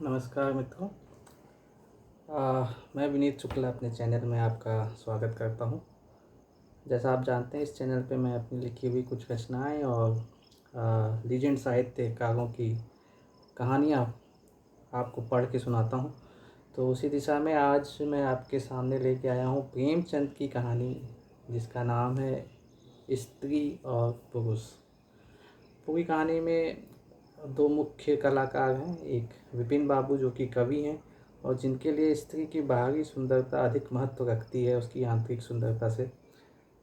नमस्कार मित्रों। मैं विनीत शुक्ला अपने चैनल में आपका स्वागत करता हूं। जैसा आप जानते हैं, इस चैनल पे मैं अपनी लिखी हुई कुछ रचनाएं और लीजेंड साहित्यकारों की कहानियां आपको पढ़ के सुनाता हूं। तो उसी दिशा में आज मैं आपके सामने लेके आया हूं प्रेमचंद की कहानी, जिसका नाम है स्त्री और पुरुष। पूरी कहानी में दो मुख्य कलाकार हैं, एक विपिन बाबू जो कि कवि हैं और जिनके लिए स्त्री की बाहरी सुंदरता अधिक महत्व रखती है उसकी आंतरिक सुंदरता से,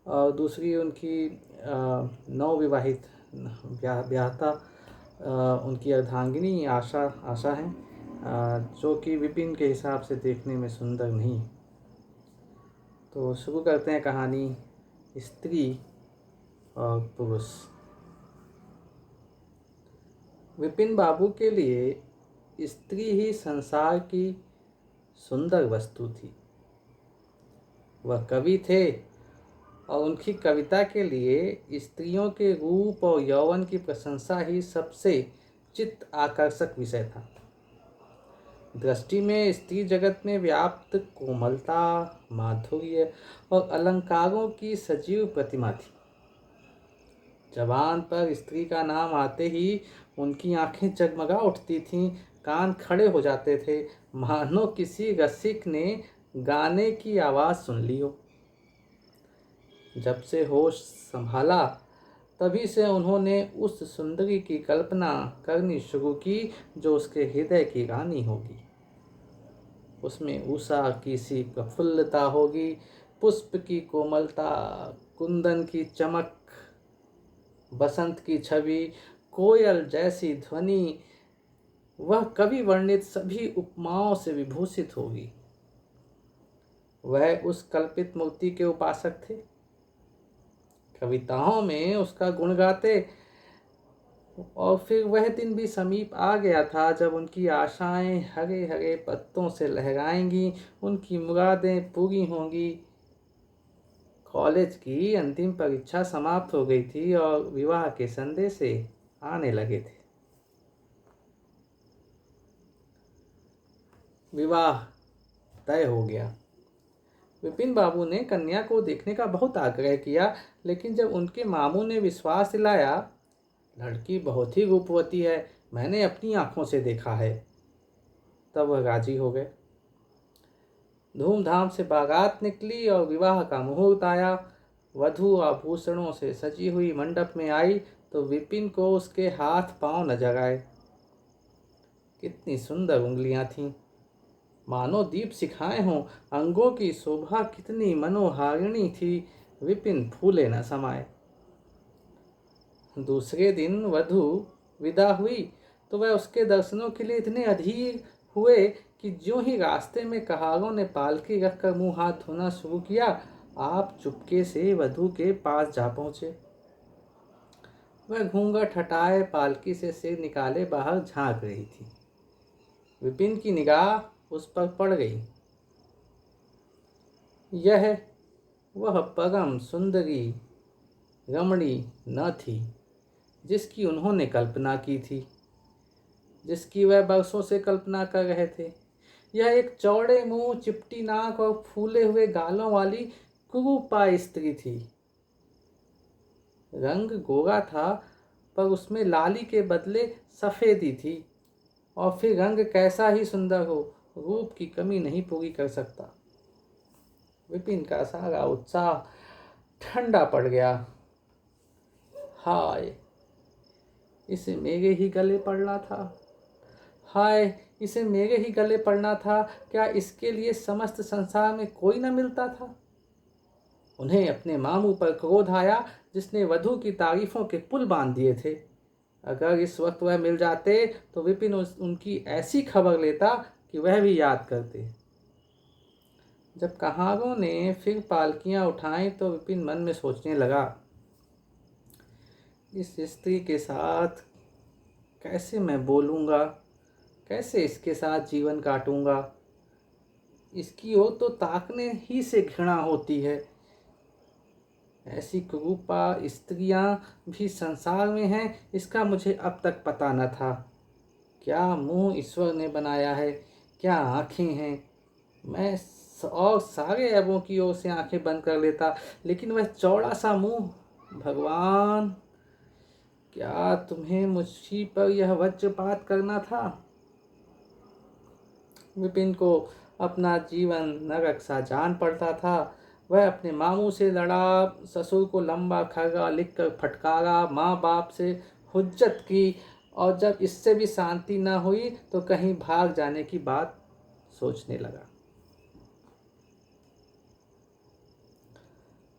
और दूसरी उनकी नवविवाहित ब्याहता उनकी अर्धांगिनी आशा आशा हैं, जो कि विपिन के हिसाब से देखने में सुंदर नहीं। तो शुरू करते हैं कहानी स्त्री और पुरुष। विपिन बाबू के लिए स्त्री ही संसार की सुंदर वस्तु थी। वह कवि थे और उनकी कविता के लिए स्त्रियों के रूप और यौवन की प्रशंसा ही सबसे चित्त आकर्षक विषय था। दृष्टि में स्त्री जगत में व्याप्त कोमलता, माधुर्य और अलंकारों की सजीव प्रतिमा थी। जबान पर स्त्री का नाम आते ही उनकी आंखें जगमगा उठती थीं, कान खड़े हो जाते थे, मानो किसी रसिक ने गाने की आवाज़ सुन ली हो। जब से होश संभाला तभी से उन्होंने उस सुंदरी की कल्पना करनी शुरू की जो उसके हृदय की रानी होगी। उसमें उषा की सी प्रफुल्लता होगी, पुष्प की कोमलता, कुंदन की चमक, बसंत की छवि, कोयल जैसी ध्वनि। वह कवि वर्णित सभी उपमाओं से विभूषित होगी। वह उस कल्पित मूर्ति के उपासक थे। कविताओं में उसका गुण गाते, और फिर वह दिन भी समीप आ गया था जब उनकी आशाएं हरे हरे पत्तों से लहराएंगी, उनकी मुरादें पूरी होंगी। कॉलेज की अंतिम परीक्षा समाप्त हो गई थी और विवाह के संदेश आने लगे थे। विवाह तय हो गया। विपिन बाबू ने कन्या को देखने का बहुत आग्रह किया, लेकिन जब उनके मामू ने विश्वास दिलाया, लड़की बहुत ही रूपवती है, मैंने अपनी आंखों से देखा है, तब वह राजी हो गए। धूमधाम से बारात निकली और विवाह का मुहूर्त आया। वधू आभूषणों से सजी हुई मंडप में आई तो विपिन को उसके हाथ पांव नजर आए। कितनी सुंदर उंगलियां थीं, मानो दीप शिखाएं हों। अंगों की शोभा कितनी मनोहारिणी थी, विपिन फूले न समाये। दूसरे दिन वधू विदा हुई तो वह उसके दर्शनों के लिए इतने अधीर हुए कि ज्यों ही रास्ते में कहारों ने पालकी रखकर मुंह हाथ धोना शुरू किया, आप चुपके से वधू के पास जा पहुंचे। वह घूंघट हटाए पालकी से सिर निकाले बाहर झांक रही थी। विपिन की निगाह उस पर पड़ गई। यह वह परम सुंदरी रमणी न थी जिसकी उन्होंने कल्पना की थी, जिसकी वह बरसों से कल्पना कर रहे थे। यह एक चौड़े मुंह, चिपटी नाक और फूले हुए गालों वाली कुरूपा स्त्री थी। रंग गोरा था, पर उसमें लाली के बदले सफेदी थी, और फिर रंग कैसा ही सुंदर हो, रूप की कमी नहीं पूरी कर सकता। विपिन का सारा उत्साह ठंडा पड़ गया। हाय, इसे मेरे ही गले पड़ना था। हाय, इसे मेरे ही गले पड़ना था। क्या इसके लिए समस्त संसार में कोई न मिलता था? उन्हें अपने मामू पर क्रोध आया, जिसने वधू की तारीफों के पुल बांध दिए थे। अगर इस वक्त वह मिल जाते तो विपिन उनकी ऐसी खबर लेता कि वह भी याद करते। जब कहारों ने फिर पालकियां उठाई तो विपिन मन में सोचने लगा, इस स्त्री के साथ कैसे मैं बोलूँगा, कैसे इसके साथ जीवन काटूंगा। इसकी ओर तो ताकने ही से घृणा होती है। ऐसी कुरूपा स्त्रियां भी संसार में हैं, इसका मुझे अब तक पता न था। क्या मुंह ईश्वर ने बनाया है, क्या आँखें हैं। मैं और सारे ऐबों की ओर से आंखें बंद कर लेता, लेकिन वह चौड़ा सा मुंह। भगवान, क्या तुम्हें मुझी पर यह वज्रपात करना था। विपिन को अपना जीवन नरक सा जान पड़ता था। वह अपने मामू से लड़ा, ससुर को लंबा खर्रा लिखकर फटकारा, माँ बाप से हुज्जत की, और जब इससे भी शांति न हुई तो कहीं भाग जाने की बात सोचने लगा।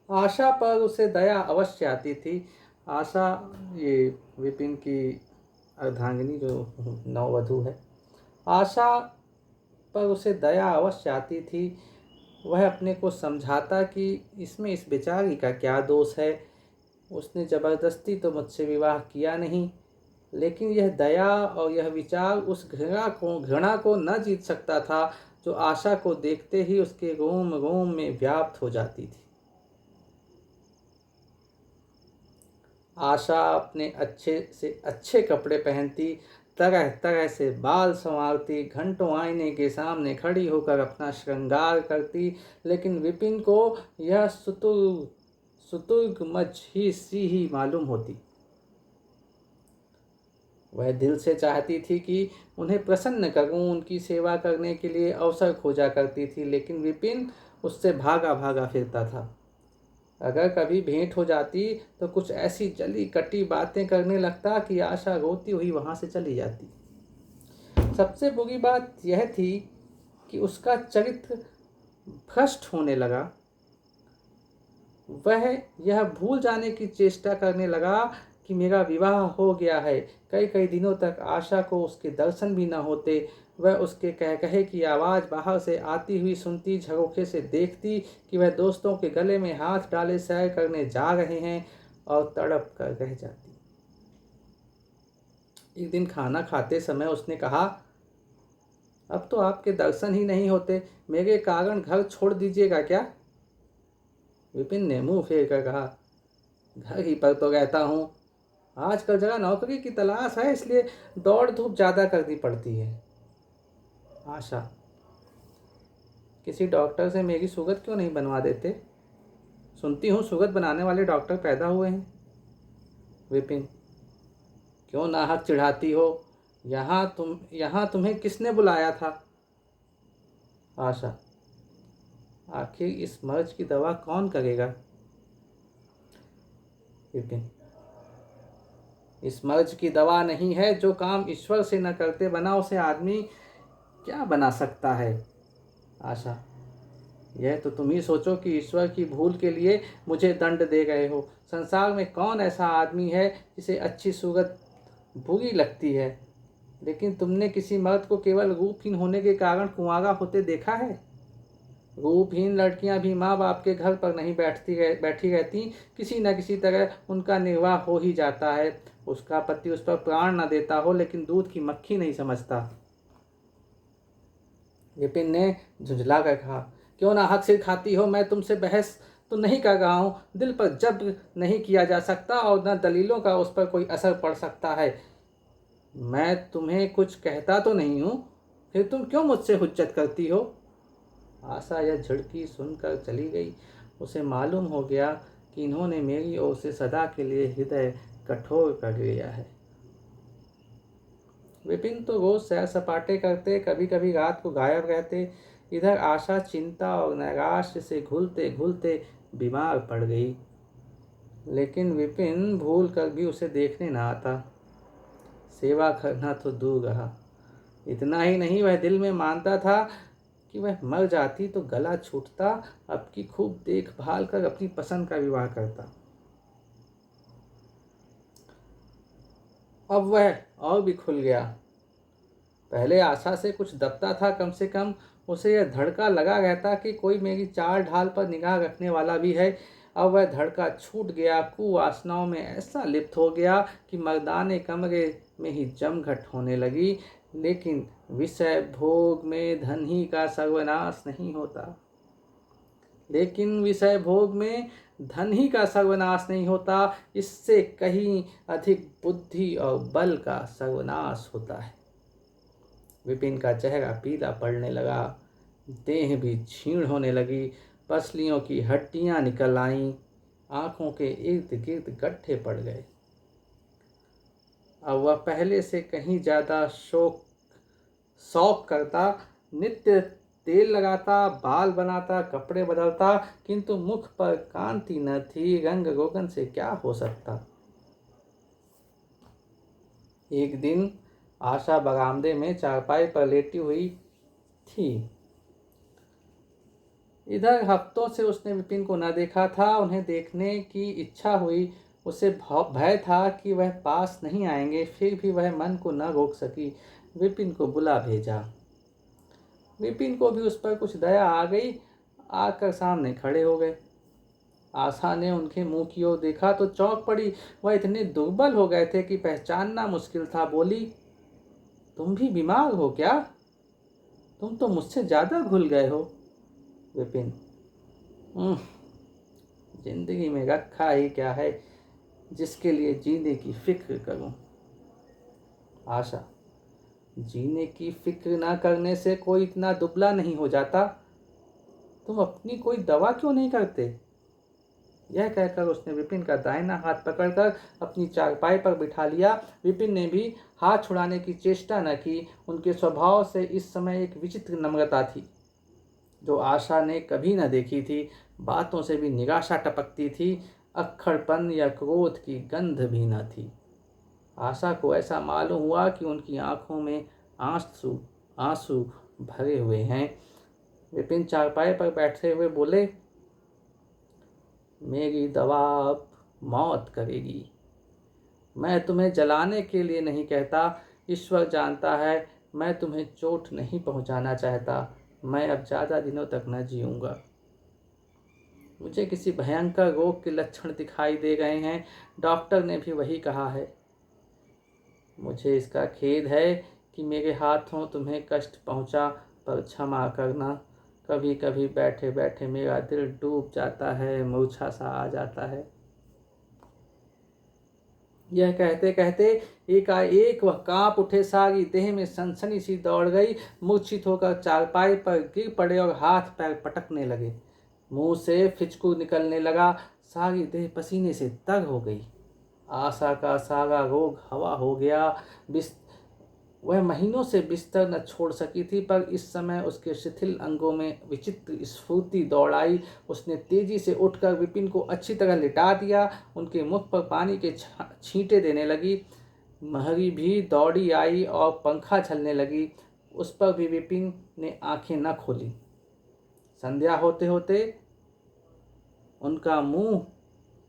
आशा पर उसे दया अवश्य आती थी। आशा, ये विपिन की अर्धांगिनी जो नववधू है, आशा पर उसे दया अवश्य आती थी। वह अपने को समझाता कि इसमें इस बेचारी का क्या दोष है, उसने जबरदस्ती तो मुझसे विवाह किया नहीं। लेकिन यह दया और यह विचार उस घृणा को न जीत सकता था जो आशा को देखते ही उसके रोम रोम में व्याप्त हो जाती थी। आशा अपने अच्छे से अच्छे कपड़े पहनती, तरह तरह से बाल संवारती, घंटों आईने के सामने खड़ी होकर अपना श्रृंगार करती, लेकिन विपिन को यह सुतुर्ग मझी सी ही मालूम होती। वह दिल से चाहती थी कि उन्हें प्रसन्न करूं, उनकी सेवा करने के लिए अवसर खोजा करती थी, लेकिन विपिन उससे भागा भागा फिरता था। अगर कभी भेंट हो जाती तो कुछ ऐसी जली कटी बातें करने लगता कि आशा रोती हुई वहां से चली जाती। सबसे बुरी बात यह थी कि उसका चरित्र भ्रष्ट होने लगा। वह यह भूल जाने की चेष्टा करने लगा कि मेरा विवाह हो गया है। कई कई दिनों तक आशा को उसके दर्शन भी न होते। वह उसके कह कहे की आवाज़ बाहर से आती हुई सुनती, झरोखे से देखती कि वह दोस्तों के गले में हाथ डाले सैर करने जा रहे हैं, और तड़प कर रह जाती। एक दिन खाना खाते समय उसने कहा, अब तो आपके दर्शन ही नहीं होते, मेरे कारण घर छोड़ दीजिएगा क्या। विपिन ने मुंह फेर कर कहा, घर ही पर तो रहता हूँ, आजकल जगह नौकरी की तलाश है, इसलिए दौड़ धूप ज़्यादा करनी पड़ती है। आशा, किसी डॉक्टर से मेरी सुगत क्यों नहीं बनवा देते, सुनती हूँ सुगत बनाने वाले डॉक्टर पैदा हुए हैं। विपिन, क्यों नाहक चिढ़ाती हो, यहाँ तुम्हें किसने बुलाया था। आशा, आखिर इस मर्ज की दवा कौन करेगा। विपिन, इस मर्ज की दवा नहीं है, जो काम ईश्वर से न करते बना उसे आदमी क्या बना सकता है। आशा, यह तो तुम ही सोचो कि ईश्वर की भूल के लिए मुझे दंड दे गए हो। संसार में कौन ऐसा आदमी है जिसे अच्छी सूरत बुरी लगती है, लेकिन तुमने किसी मर्द को केवल रूपहीन होने के कारण कुंवारा होते देखा है। रूपहीन लड़कियां भी माँ बाप के घर पर नहीं बैठी रहती, किसी न किसी तरह उनका निर्वाह हो ही जाता है। उसका पति उस पर प्राण न देता हो, लेकिन दूध की मक्खी नहीं समझता। विपिन ने झुंझला कर कहा, क्यों ना हक सिर खाती हो, मैं तुमसे बहस तो नहीं कर रहा हूँ। दिल पर जब्र नहीं किया जा सकता और न दलीलों का उस पर कोई असर पड़ सकता है। मैं तुम्हें कुछ कहता तो नहीं हूँ, फिर तुम क्यों मुझसे हुज्जत करती हो। आशा यह झिड़की सुनकर चली गई। उसे मालूम हो गया कि इन्होंने मेरी ओर से सदा के लिए हृदय कठोर कर लिया है। विपिन तो रोज सैर सपाटे करते, कभी कभी रात को गायब रहते। इधर आशा चिंता और नैराश्य से घुलते घुलते बीमार पड़ गई, लेकिन विपिन भूल कर भी उसे देखने न आता। सेवा करना तो दूर रहा, इतना ही नहीं, वह दिल में मानता था कि वह मर जाती तो गला छूटता, अब की खूब देखभाल कर अपनी पसंद का विवाह करता। अब वह और भी खुल गया। पहले आशा से कुछ दबता था, कम से कम उसे यह धड़का लगा रहता कि कोई मेरी चाल ढाल पर निगाह रखने वाला भी है। अब वह धड़का छूट गया, कुवासनाओं में ऐसा लिप्त हो गया कि मर्दाने कमरे में ही जमघट होने लगी। लेकिन विषय भोग में धन ही का सर्वनाश नहीं होता, लेकिन विषय भोग में धन ही का सर्वनाश नहीं होता, इससे कहीं अधिक बुद्धि और बल का सर्वनाश होता है। विपिन का चेहरा पीला पड़ने लगा, देह भी क्षीण होने लगी, पसलियों की हड्डियां निकल आईं, आंखों के इर्द गिर्द गड्ढे पड़ गए। अब वह पहले से कहीं ज्यादा शौक करता, नित्य तेल लगाता, बाल बनाता, कपड़े बदलता, किंतु मुख पर कांति न थी। रंग रोगन से क्या हो सकता। एक दिन आशा बरामदे में चारपाई पर लेटी हुई थी। इधर हफ्तों से उसने विपिन को न देखा था। उन्हें देखने की इच्छा हुई। उसे भय था कि वह पास नहीं आएंगे, फिर भी वह मन को न रोक सकी। विपिन को बुला भेजा। विपिन को भी उस पर कुछ दया आ गई। आकर सामने खड़े हो गए। आशा ने उनके मुंह की ओर देखा तो चौंक पड़ी। वह इतने दुर्बल हो गए थे कि पहचानना मुश्किल था। बोली, तुम भी बीमार हो क्या? तुम तो मुझसे ज्यादा घुल गए हो। विपिन, जिंदगी में रखा ही क्या है जिसके लिए जीने की फिक्र करूं। आशा, जीने की फिक्र ना करने से कोई इतना दुबला नहीं हो जाता। तुम अपनी कोई दवा क्यों नहीं करते? यह कहकर उसने विपिन का दाहिना हाथ पकड़कर अपनी चारपाई पर बिठा लिया। विपिन ने भी हाथ छुड़ाने की चेष्टा न की। उनके स्वभाव से इस समय एक विचित्र नम्रता थी जो आशा ने कभी न देखी थी। बातों से भी निराशा टपकती थी। अक्खड़पन या क्रोध की गंध भी न थी। आशा को ऐसा मालूम हुआ कि उनकी आंखों में आंसू आंसू भरे हुए हैं। विपिन चारपाई पर बैठे हुए बोले, मेरी दवा अब मौत करेगी। मैं तुम्हें जलाने के लिए नहीं कहता। ईश्वर जानता है मैं तुम्हें चोट नहीं पहुंचाना चाहता। मैं अब ज़्यादा दिनों तक न जीऊँगा। मुझे किसी भयंकर रोग के लक्षण दिखाई दे गए हैं। डॉक्टर ने भी वही कहा है। मुझे इसका खेद है कि मेरे हाथों तुम्हें कष्ट पहुंचा, पर क्षमा करना। कभी कभी बैठे बैठे मेरा दिल डूब जाता है, मूर्छा सा आ जाता है। यह कहते कहते एकाएक वह कांप उठे। सारी देह में सनसनी सी दौड़ गई। मूर्छित होकर चारपाई पर गिर पड़े और हाथ पैर पटकने लगे। मुंह से फिचकू निकलने लगा। सारी देह पसीने से तर हो गई। आशा का सारा रोग हवा हो गया। वह महीनों से बिस्तर न छोड़ सकी थी, पर इस समय उसके शिथिल अंगों में विचित्र स्फूर्ति दौड़ आई। उसने तेजी से उठकर विपिन को अच्छी तरह लिटा दिया। उनके मुख पर पानी के छींटे देने लगी। महरी भी दौड़ी आई और पंखा झलने लगी। उस पर भी विपिन ने आंखें न खोली। संध्या होते होते उनका मुंह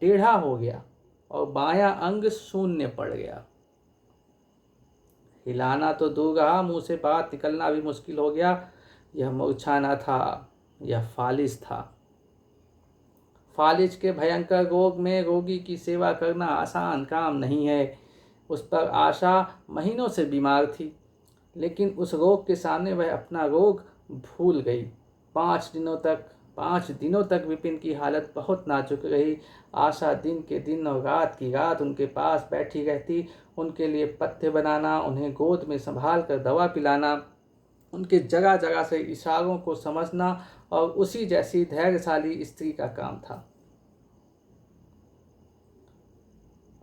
टेढ़ा हो गया और बायां अंग शून्य पड़ गया। हिलाना तो दूर रहा, मुंह से बात निकलना भी मुश्किल हो गया। यह मूर्छा न था, यह फालिज था। फालिज के भयंकर रोग में रोगी की सेवा करना आसान काम नहीं है। उस पर आशा महीनों से बीमार थी, लेकिन उस रोग के सामने वह अपना रोग भूल गई। 5 दिनों तक विपिन की हालत बहुत नाजुक रही। आशा दिन के दिन और रात की रात उनके पास बैठी रहती। उनके लिए पथ्य बनाना, उन्हें गोद में संभाल कर दवा पिलाना, उनके जगह जगह से इशारों को समझना और उसी जैसी धैर्यशाली स्त्री का काम था।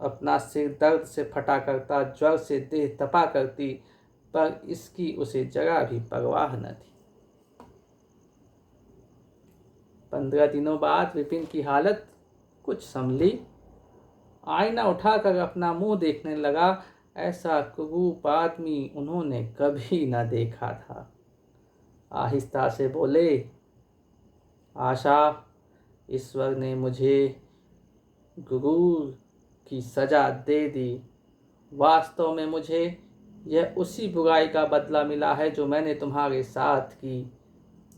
अपना सिर दर्द से फटा करता, ज्वर से देह तपा करती, पर इसकी उसे जरा भी परवाह न थी। 15 दिनों बाद विपिन की हालत कुछ संभली। आईना उठाकर अपना मुंह देखने लगा। ऐसा कुरूप आदमी उन्होंने कभी न देखा था। आहिस्ता से बोले, आशा, ईश्वर ने मुझे गुरूर की सजा दे दी। वास्तव में मुझे यह उसी बुराई का बदला मिला है जो मैंने तुम्हारे साथ की।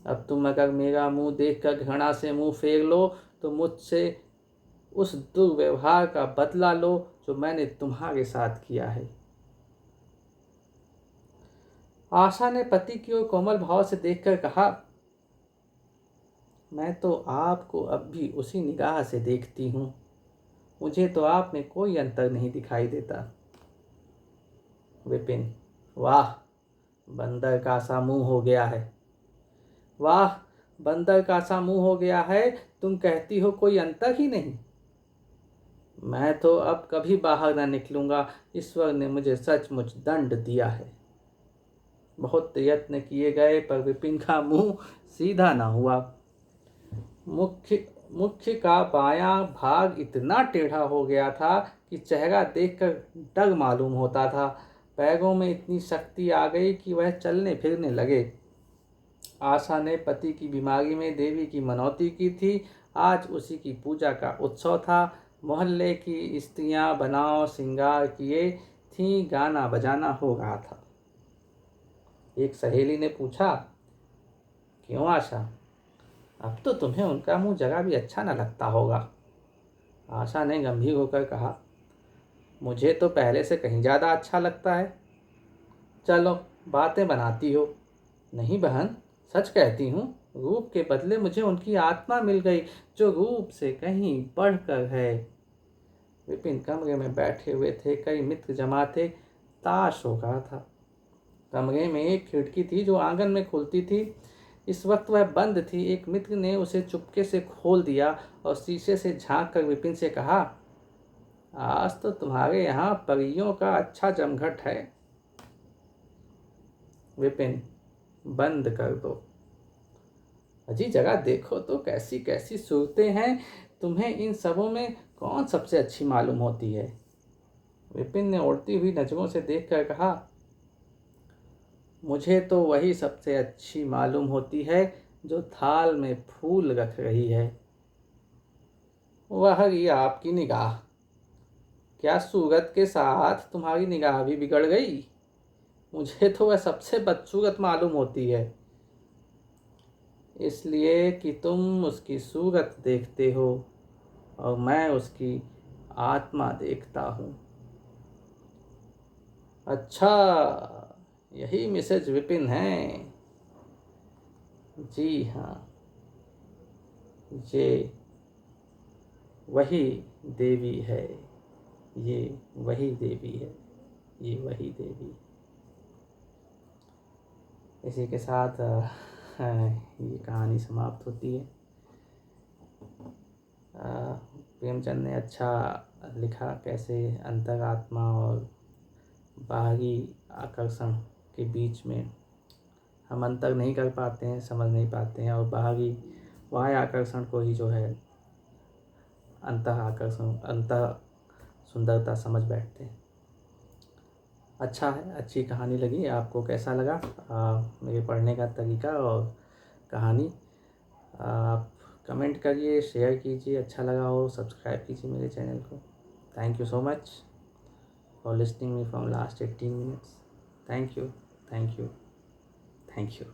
अब तुम अगर मेरा मुंह देखकर घृणा से मुंह फेर लो तो मुझसे उस दुर्व्यवहार का बदला लो जो मैंने तुम्हारे साथ किया है। आशा ने पति की ओर कोमल भाव से देखकर कहा, मैं तो आपको अब भी उसी निगाह से देखती हूँ। मुझे तो आप में कोई अंतर नहीं दिखाई देता। विपिन, वाह, बंदर का सा मुंह हो गया है। वाह, बंदर का सा मुंह हो गया है, तुम कहती हो कोई अंतर ही नहीं। मैं तो अब कभी बाहर न निकलूंगा, ईश्वर ने मुझे सचमुच दंड दिया है। बहुत यत्न किए गए पर विपिन का मुंह सीधा न हुआ। मुख्य मुख्य का बायां भाग इतना टेढ़ा हो गया था कि चेहरा देखकर डर मालूम होता था। पैरों में इतनी शक्ति आ गई कि वह चलने फिरने लगे। आशा ने पति की बीमारी में देवी की मनौती की थी। आज उसी की पूजा का उत्सव था। मोहल्ले की स्त्रियां बनाव श्रृंगार किए थीं, गाना बजाना हो रहा था। एक सहेली ने पूछा, क्यों आशा, अब तो तुम्हें उनका मुंह जरा भी अच्छा न लगता होगा। आशा ने गंभीर होकर कहा, मुझे तो पहले से कहीं ज़्यादा अच्छा लगता है। चलो, बातें बनाती हो। नहीं बहन, सच कहती हूँ, रूप के बदले मुझे उनकी आत्मा मिल गई, जो रूप से कहीं बढ़कर है। विपिन कमरे में बैठे हुए थे, कई मित्र जमा थे, ताश हो रहा था। कमरे में एक खिड़की थी जो आंगन में खुलती थी। इस वक्त वह बंद थी। एक मित्र ने उसे चुपके से खोल दिया और शीशे से झांक कर विपिन से कहा, आज तो तुम्हारे यहाँ परियों का अच्छा जमघट है। विपिन, बंद कर दो। अजी जगह देखो तो कैसी कैसी सूरतें हैं। तुम्हें इन सबों में कौन सबसे अच्छी मालूम होती है। विपिन ने उड़ती हुई नजरों से देखकर कहा, मुझे तो वही सबसे अच्छी मालूम होती है जो थाल में फूल रख रही है। वह रही आपकी निगाह। क्या सूरत के साथ तुम्हारी निगाह भी बिगड़ गई। मुझे तो वह सबसे बदसूरत मालूम होती है, इसलिए कि तुम उसकी सूरत देखते हो और मैं उसकी आत्मा देखता हूँ। अच्छा, यही मिसेज विपिन हैं। जी हाँ, ये वही देवी है। ये वही देवी है। ये वही देवी। इसी के साथ ये कहानी समाप्त होती है। प्रेमचंद ने अच्छा लिखा, कैसे अंतरात्मा और बाहरी आकर्षण के बीच में हम अंतर नहीं कर पाते हैं, समझ नहीं पाते हैं, और बाहरी बाह्य आकर्षण को ही जो है अंतः आकर्षण, अंतः सुंदरता समझ बैठते हैं। अच्छा है, अच्छी कहानी लगी। आपको कैसा लगा मेरे पढ़ने का तरीका और कहानी? आप कमेंट करिए, शेयर कीजिए, अच्छा लगा हो सब्सक्राइब कीजिए मेरे चैनल को। Thank you so much for listening me from last 18 minutes। Thank you, thank you, thank you.